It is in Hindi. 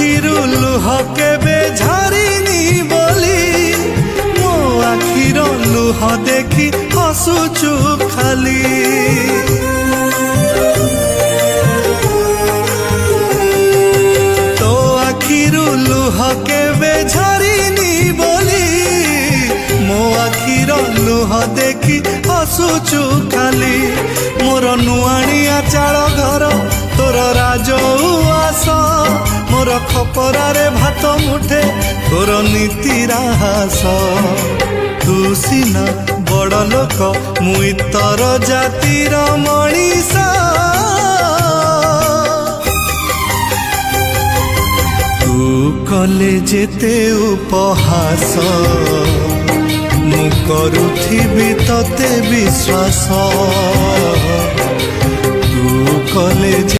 आखिरु लुह केबे झारिनी बोली मो आखिर लुह देखी हसुचु खाली। तो आखिरु लुह केबे झारिनी बोली मो आखिर लुह देखी हसुचु खाली। मोर नुआणिया चाल घर तोर राजउआस मोर खपरारे भात मुठे तोर नीति राहास। तू सिना बड़ लोक मुई तोर जातिर मणिष। तू कले जेते उपहास मु करुथिबि तते विश्वास। तू कले